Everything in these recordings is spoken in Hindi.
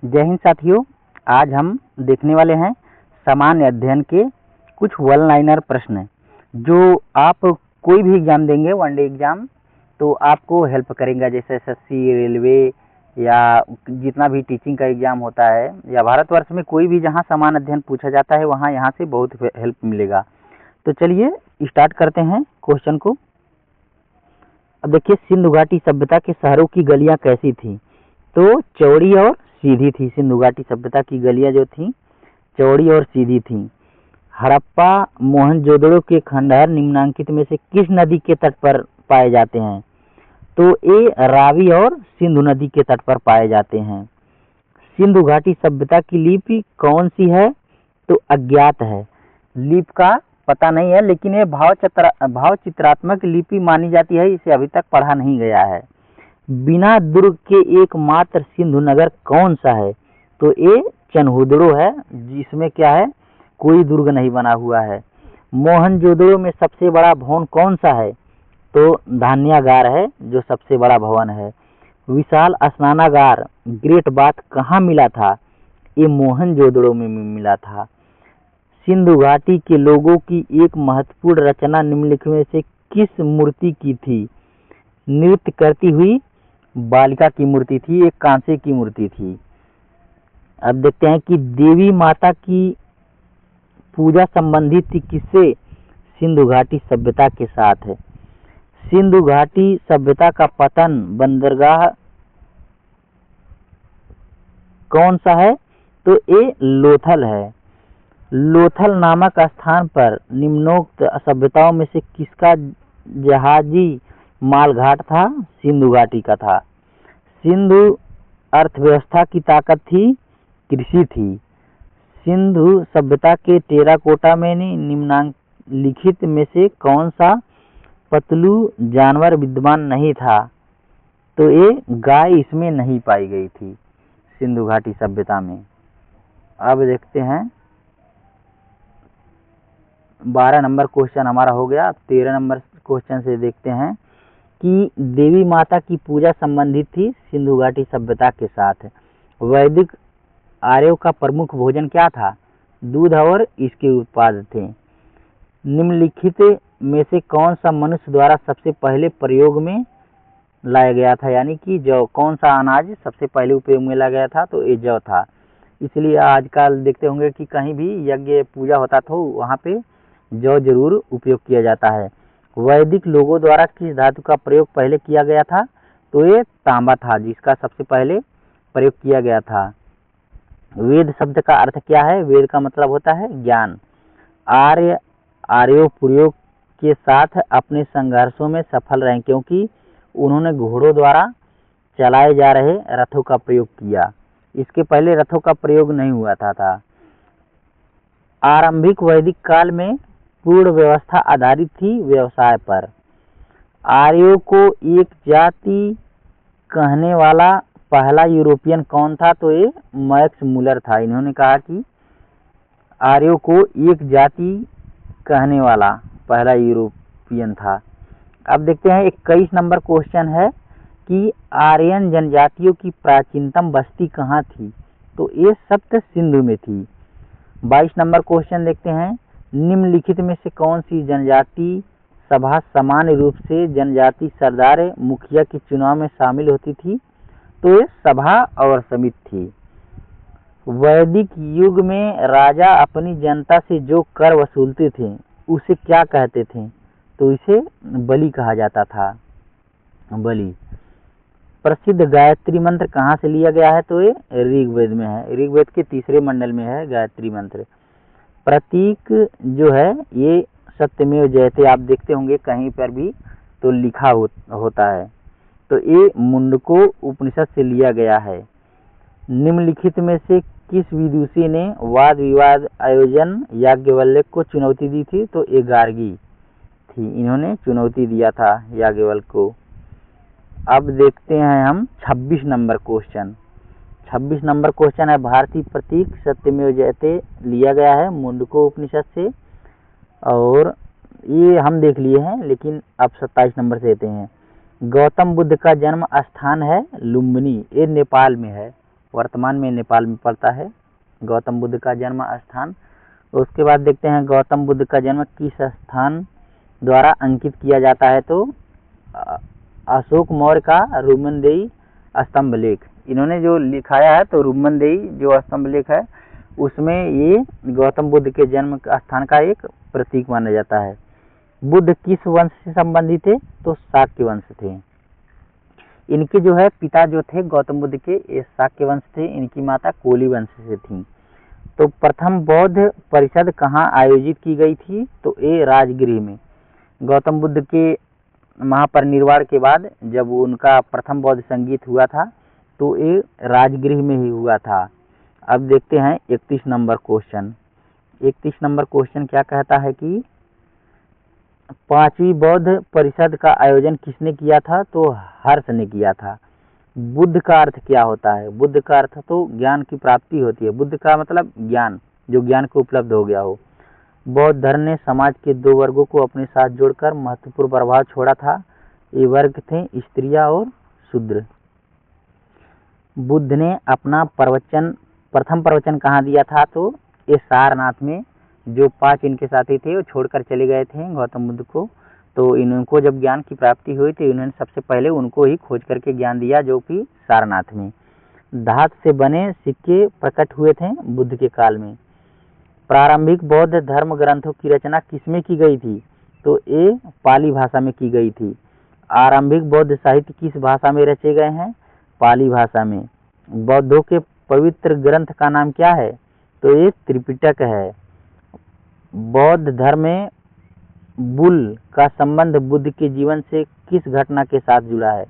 जय हिंद साथियों। आज हम देखने वाले हैं सामान्य अध्ययन के कुछ वन लाइनर प्रश्न जो आप कोई भी एग्जाम देंगे, वनडे एग्जाम, तो आपको हेल्प करेंगे। जैसे एसएससी, रेलवे या जितना भी टीचिंग का एग्जाम होता है या भारतवर्ष में कोई भी जहां सामान्य अध्ययन पूछा जाता है वहां यहाँ से बहुत हेल्प मिलेगा। तो चलिए स्टार्ट करते हैं क्वेश्चन को। अब देखिए, सिंधु घाटी सभ्यता के शहरों की गलियां कैसी थी? तो चौड़ी और सीधी थी। सिंधु घाटी सभ्यता की गलियां जो थी चौड़ी और सीधी थी। हड़प्पा मोहनजोदड़ो के खंडहर निम्नांकित में से किस नदी के तट पर पाए जाते हैं? तो ए रावी और सिंधु नदी के तट पर पाए जाते हैं। सिंधु घाटी सभ्यता की लिपि कौन सी है? तो अज्ञात है। लिपि का पता नहीं है, लेकिन ये भाव चित्रात्मक लिपि मानी जाती है। इसे अभी तक पढ़ा नहीं गया है। बिना दुर्ग के एकमात्र सिंधु नगर कौन सा है? तो ये चनहुदड़ो है, जिसमें क्या है, कोई दुर्ग नहीं बना हुआ है। मोहनजोदड़ो में सबसे बड़ा भवन कौन सा है? तो धान्यागार है, जो सबसे बड़ा भवन है। विशाल स्नानागार ग्रेट बाथ कहाँ मिला था? ये मोहनजोदड़ो में मिला था। सिंधु घाटी के लोगों की एक महत्वपूर्ण रचना निम्नलिखित में से किस मूर्ति की थी? नृत्य करती हुई बालिका की मूर्ति थी, एक कांसे की मूर्ति थी। अब देखते हैं कि देवी माता की पूजा संबंधित थी किससे? सिंधु घाटी सभ्यता के साथ है। सिंधु घाटी सभ्यता का पतन बंदरगाह कौन सा है? तो ये लोथल है। लोथल नामक स्थान पर निम्नोक्त सभ्यताओं में से किसका जहाजी मालघाट था? सिंधु घाटी का था। सिंधु अर्थव्यवस्था की ताकत थी, कृषि थी। सिंधु सभ्यता के टेराकोटा में निम्नलिखित में से कौन सा पतलू जानवर विद्यमान नहीं था? तो ये गाय इसमें नहीं पाई गई थी सिंधु घाटी सभ्यता में। अब देखते हैं 12 नंबर क्वेश्चन हमारा हो गया। 13 नंबर क्वेश्चन से देखते हैं कि देवी माता की पूजा संबंधित थी सिंधु घाटी सभ्यता के साथ। वैदिक आर्यों का प्रमुख भोजन क्या था? दूध और इसके उत्पाद थे। निम्नलिखित में से कौन सा मनुष्य द्वारा सबसे पहले प्रयोग में लाया गया था? यानी कि जौ, कौन सा अनाज सबसे पहले उपयोग में लाया गया था? तो ये जौ था। इसलिए आजकल देखते होंगे कि कहीं भी यज्ञ पूजा होता तो वहाँ पे जौ जरूर उपयोग किया जाता है। वैदिक लोगों द्वारा किस धातु का प्रयोग पहले किया गया था? तो ये तांबा था, जिसका सबसे पहले प्रयोग किया गया था। वेद शब्द का अर्थ क्या है? वेद का मतलब होता है ज्ञान। आर्यों प्रयोग के साथ अपने संघर्षों में सफल रहे, क्योंकि उन्होंने घोड़ों द्वारा चलाए जा रहे रथों का प्रयोग किया। इसके पहले रथों का प्रयोग नहीं हुआ था। आरंभिक वैदिक काल में पूर्ण व्यवस्था आधारित थी व्यवसाय पर। आर्यों को एक जाति कहने वाला पहला यूरोपियन कौन था? तो ये मैक्स मुलर था। इन्होंने कहा कि आर्यों को एक जाति कहने वाला पहला यूरोपियन था। अब देखते हैं 21 नंबर क्वेश्चन है कि आर्यन जनजातियों की प्राचीनतम बस्ती कहाँ थी? तो ये सप्त सिंधु में थी। 22 नंबर क्वेश्चन देखते हैं, निम्नलिखित में से कौन सी जनजाति सभा सामान्य रूप से जनजाति सरदार मुखिया के चुनाव में शामिल होती थी? तो ये सभा और समिति थी। वैदिक युग में राजा अपनी जनता से जो कर वसूलते थे उसे क्या कहते थे? तो इसे बलि कहा जाता था। बलि। प्रसिद्ध गायत्री मंत्र कहाँ से लिया गया है? तो ये ऋग्वेद में है। ऋग्वेद के तीसरे मंडल में है गायत्री मंत्र। प्रतीक जो है ये सत्यमेव जयते, आप देखते होंगे कहीं पर भी तो लिखा होता है। तो ये मुंडको उपनिषद से लिया गया है। निम्नलिखित में से किस विदुषी ने वाद विवाद आयोजन याज्ञवल्क्य को चुनौती दी थी? तो ये गार्गी थी, इन्होंने चुनौती दिया था याज्ञवल्क्य को। अब देखते हैं हम 26 नंबर क्वेश्चन। 26 नंबर क्वेश्चन है, भारतीय प्रतीक सत्यमेव जयते लिया गया है मुंडको उपनिषद से, और ये हम देख लिए हैं, लेकिन अब 27 नंबर से देते हैं। गौतम बुद्ध का जन्म स्थान है लुम्बिनी, ये नेपाल में है। वर्तमान में नेपाल में पड़ता है गौतम बुद्ध का जन्म स्थान। उसके बाद देखते हैं गौतम बुद्ध का जन्म किस स्थान द्वारा अंकित किया जाता है, तो अशोक मौर्य का रुमनदेई स्तंभ लेख, इन्होंने जो लिखाया है तो रुमनदेई जो स्तंभ लेख है उसमें ये गौतम बुद्ध के जन्म स्थान का एक प्रतीक माना जाता है। बुद्ध किस वंश से संबंधित थे, तो शाक्य वंश थे। इनके जो है पिता जो थे गौतम बुद्ध के, ये शाक्य वंश थे, इनकी माता कोली वंश से थी। तो प्रथम बौद्ध परिषद कहाँ आयोजित की गई थी, तो ये राजगृह में। गौतम बुद्ध के महापरिनिर्वाण के बाद जब उनका प्रथम बौद्ध संगीत हुआ था तो ये राजगृह में ही हुआ था। अब देखते हैं 31 नंबर क्वेश्चन। 31 नंबर क्वेश्चन क्या कहता है कि 5वीं बौद्ध परिषद का आयोजन किसने किया था, तो हर्ष ने किया था। बुद्ध का अर्थ क्या होता है, बुद्ध का अर्थ तो ज्ञान की प्राप्ति होती है। बुद्ध का मतलब ज्ञान, जो ज्ञान को उपलब्ध हो गया हो। बौद्ध धर्म ने समाज के 2 वर्गों को अपने साथ जोड़कर महत्वपूर्ण प्रभाव छोड़ा था। ये वर्ग थे स्त्रियां और शूद्र। बुद्ध ने अपना प्रथम प्रवचन कहाँ दिया था, तो ये सारनाथ में। जो 5 इनके साथी थे वो छोड़कर चले गए थे गौतम बुद्ध को, तो इनको जब ज्ञान की प्राप्ति हुई तो इन्होंने सबसे पहले उनको ही खोज करके ज्ञान दिया, जो कि सारनाथ में। धातु से बने सिक्के प्रकट हुए थे बुद्ध के काल में। प्रारंभिक बौद्ध धर्म ग्रंथों की रचना किसमें की गई थी, तो ये पाली भाषा में की गई थी। आरंभिक बौद्ध साहित्य किस भाषा में रचे गए हैं, पाली भाषा में। बौद्धों के पवित्र ग्रंथ का नाम क्या है, तो ये त्रिपिटक है। बौद्ध धर्म में बुल का संबंध बुद्ध के जीवन से किस घटना के साथ जुड़ा है,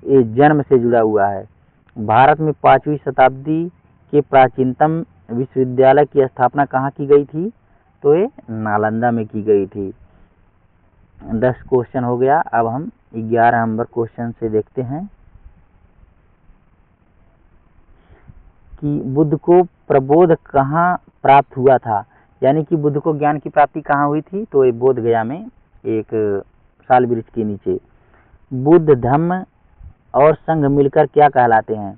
ये जन्म से जुड़ा हुआ है। भारत में 5वीं शताब्दी के प्राचीनतम विश्वविद्यालय की स्थापना कहाँ की गई थी, तो ये नालंदा में की गई थी। 10 क्वेश्चन हो गया। अब हम 11 नंबर क्वेश्चन से देखते हैं कि बुद्ध को प्रबोध कहाँ प्राप्त हुआ था, यानी कि बुद्ध को ज्ञान की प्राप्ति कहाँ हुई थी, तो ये बोध गया में एक साल वृक्ष के नीचे। बुद्ध धम्म और संघ मिलकर क्या कहलाते हैं,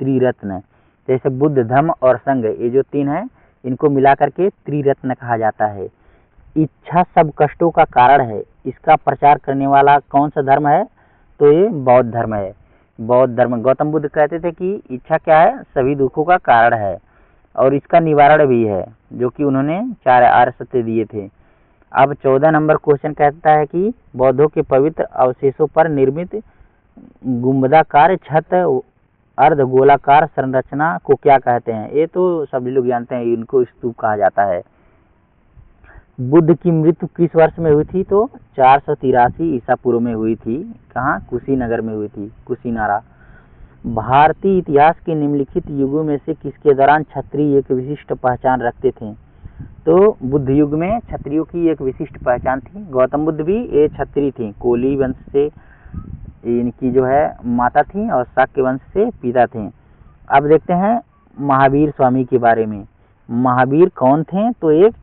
त्रिरत्न। जैसे बुद्ध धम्म और संघ, ये जो 3 हैं इनको मिलाकर के त्रिरत्न कहा जाता है। इच्छा सब कष्टों का कारण है, इसका प्रचार करने वाला कौन सा धर्म है, तो ये बौद्ध धर्म है। बौद्ध धर्म, गौतम बुद्ध कहते थे कि इच्छा क्या है, सभी दुखों का कारण है और इसका निवारण भी है, जो कि उन्होंने 4 आर्य सत्य दिए थे। अब 14 नंबर क्वेश्चन कहता है कि बौद्धों के पवित्र अवशेषों पर निर्मित गुंबदाकार छत अर्धगोलाकार संरचना को क्या कहते हैं, ये तो सभी लोग जानते हैं, इनको स्तूप कहा जाता है। बुद्ध की मृत्यु किस वर्ष में हुई थी, तो 483 ईसा पूर्व में हुई थी। कहाँ, कुशीनगर में हुई थी, कुशीनारा। भारतीय इतिहास के निम्नलिखित युगों में से किसके दौरान क्षत्रिय एक विशिष्ट पहचान रखते थे, तो बुद्ध युग में क्षत्रियों की एक विशिष्ट पहचान थी। गौतम बुद्ध भी ये क्षत्रिय थी, कोली वंश से इनकी जो है माता थी और शाक्य वंश से पिता थे। अब देखते हैं महावीर स्वामी के बारे में। महावीर कौन थे, तो एक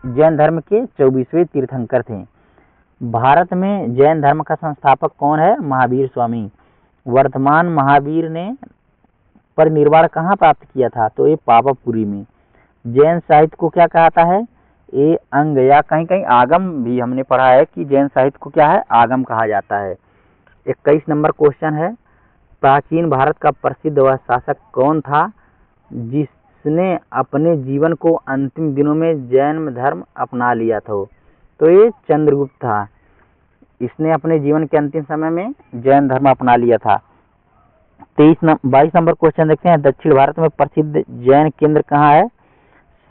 जैन धर्म के 24वें तीर्थंकर थे। भारत में जैन धर्म का संस्थापक कौन है, महावीर स्वामी। वर्तमान महावीर ने परिनिर्वाण कहाँ प्राप्त किया था, तो ये पावापुरी में। जैन साहित्य को क्या कहता है, ये अंग या कहीं कहीं आगम भी हमने पढ़ा है कि जैन साहित्य को क्या है, आगम कहा जाता है। 21 नंबर क्वेश्चन है, प्राचीन भारत का प्रसिद्ध वह शासक कौन था जिसने अपने जीवन को अंतिम दिनों में जैन धर्म अपना लिया था, तो ये चंद्रगुप्त था। इसने अपने जीवन के अंतिम समय में जैन धर्म अपना लिया था। 22 नंबर क्वेश्चन देखते हैं, दक्षिण भारत में प्रसिद्ध जैन केंद्र कहाँ है,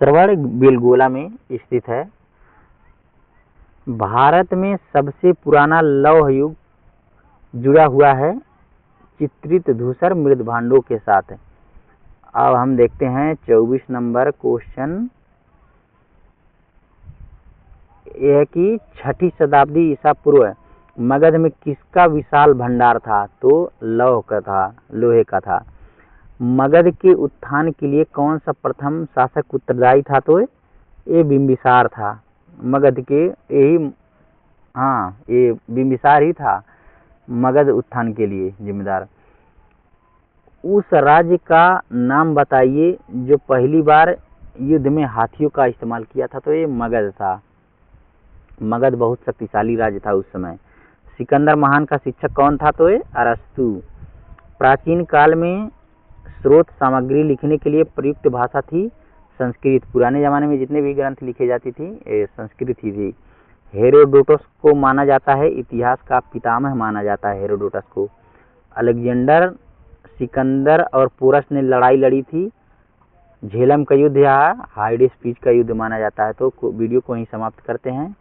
श्रवण बेलगोला में स्थित है। भारत में सबसे पुराना लौह युग जुड़ा हुआ है चित्रित धूसर मृद भांडों के साथ। अब हम देखते हैं 24 नंबर क्वेश्चन, यह कि 6ठी शताब्दी ईसा पूर्व मगध में किसका विशाल भंडार था, तो लोहे का था। मगध के उत्थान के लिए कौन सा प्रथम शासक उत्तरदायी था, तो ये बिंबिसार था। मगध के ये बिंबिसार ही था मगध उत्थान के लिए जिम्मेदार। उस राज्य का नाम बताइए जो पहली बार युद्ध में हाथियों का इस्तेमाल किया था। तो ये मगध था। मगध बहुत शक्तिशाली राज्य था उस समय। सिकंदर महान का शिक्षक कौन था? तो ये अरस्तु। प्राचीन काल में स्रोत सामग्री लिखने के लिए प्रयुक्त भाषा थी संस्कृत। पुराने जमाने में जितने भी ग्रंथ लिखे जाती थी ये संस्कृत ही थी। हेरोडोटस को माना जाता है इतिहास का पितामह माना जाता है हेरोडोटस को। अलेक्जेंडर, सिकंदर और पोरस ने लड़ाई लड़ी थी। झेलम का युद्ध या हाइडेस्पीच का युद्ध माना जाता है। तो वीडियो को यहीं समाप्त करते हैं।